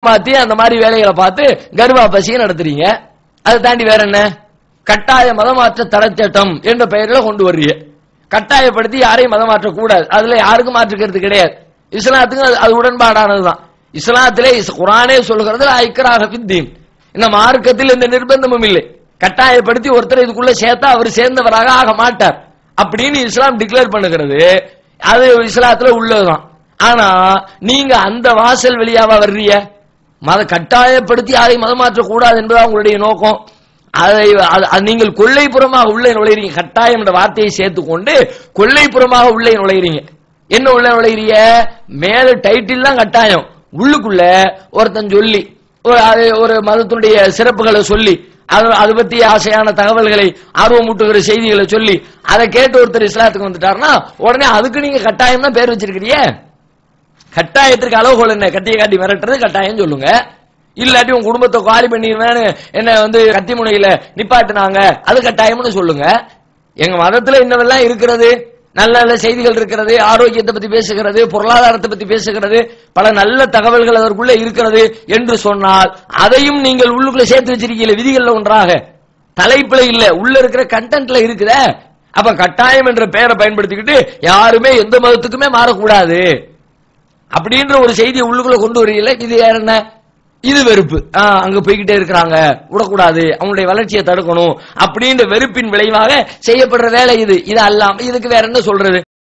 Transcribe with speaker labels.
Speaker 1: மாத்தி அந்த மாதிரி வேலைகளை பார்த்து கர்வா பசியை நடத்துறீங்க. அதை தாண்டி வேற என்ன? கட்டாய மதமாற்ற தரச்சட்டம் என்ற பெயரில் கொண்டு வர்றீங்க. கட்டாயப்படுத்தி யாரையும் மதம் மாற்ற கூடாது. அதுல யாருக்கும் மாற்றுக்கிறது கிடையாது. இஸ்லாத்துக்கு அது உடன்பாடானதுதான். இஸ்லாத்திலே குர்ஆனே சொல்கிறது ஐக்ராஹ ஃபித்தீன், இந்த மார்க்கத்தில் எந்த நிர்பந்தமும் இல்லை. கட்டாயப்படுத்தி ஒருத்தர் இதுக்குள்ள சேர்த்தா அவர் சேர்ந்தவராக ஆக மாட்டார் அப்படின்னு இஸ்லாம் டிக்ளேர் பண்ணுகிறது. அது இஸ்லாத்துல உள்ளதுதான். ஆனா நீங்க அந்த வாசல் வழியாவா வர்றீங்க? மத கட்டாயப்படுத்தி யாரையும் மதம் மாற்ற கூடாது என்பதா உங்களுடைய நோக்கம். அதை நீங்கள் கொள்ளைப்புறமாக உள்ளே நுழைறீங்க. கட்டாயம் என்ற வார்த்தையை சேர்த்துக்கொண்டு கொள்ளைப்புறமாக உள்ளே நுழைறீங்க. என்ன உள்ள நுழைறீங்க? மேல டைட்டில் தான் கட்டாயம், உள்ளுக்குள்ள ஒருத்தன் சொல்லி ஒரு மதத்தினுடைய சிறப்புகளை சொல்லி அது பத்தி ஆசையான தகவல்களை ஆர்வமூட்டுகிற செய்திகளை சொல்லி அதை கேட்டு ஒருத்தர் இஸ்லாத்துக்கு வந்துட்டாருன்னா உடனே அதுக்கு நீங்க கட்டாயம் தான் பேர் வச்சிருக்கிறீங்க. கட்டாயத்திற்கு அளவுகோல் என்ன? கத்தியை காட்டி மிரட்டுறது கட்டாயம் சொல்லுங்க. இல்லாட்டி உங்க குடும்பத்தை காலி பண்ணிடுவேன்னு என்ன கத்தி முனையில நிப்பாட்டினாங்க, அது கட்டாயம்னு சொல்லுங்க. எங்க மதத்துல இன்னவெல்லாம் இருக்கிறது, நல்ல நல்ல செய்திகள் இருக்கிறது, ஆரோக்கியத்தை பத்தி பேசுகிறது, பொருளாதாரத்தை பத்தி பேசுகிறது, பல நல்ல தகவல்கள் அதற்குள்ள இருக்கிறது என்று சொன்னால் அதையும் நீங்கள் உள்ளுக்குள்ள சேர்த்து வச்சிருக்கீங்க. விதிகள்ல ஒன்றாக தலைப்புல இல்ல, உள்ள இருக்கிற கண்டென்ட்ல இருக்குத. அப்ப கட்டாயம் என்ற பெயரை பயன்படுத்திக்கிட்டு யாருமே எந்த மதத்துக்குமே மாறக்கூடாது அப்படின்ற ஒரு செய்தியை உள்ளுக்குள்ள கொண்டு வரீங்களே, இது என்ன? இது வெறுப்பு. அங்க போய்கிட்டே இருக்கிறாங்க, விடக்கூடாது, அவங்களுடைய வளர்ச்சியை தடுக்கணும் அப்படின்ற வெறுப்பின் விளைவாக செய்யப்படுற வேலை இது. இது அல்லாம இதுக்கு வேற என்ன சொல்றது?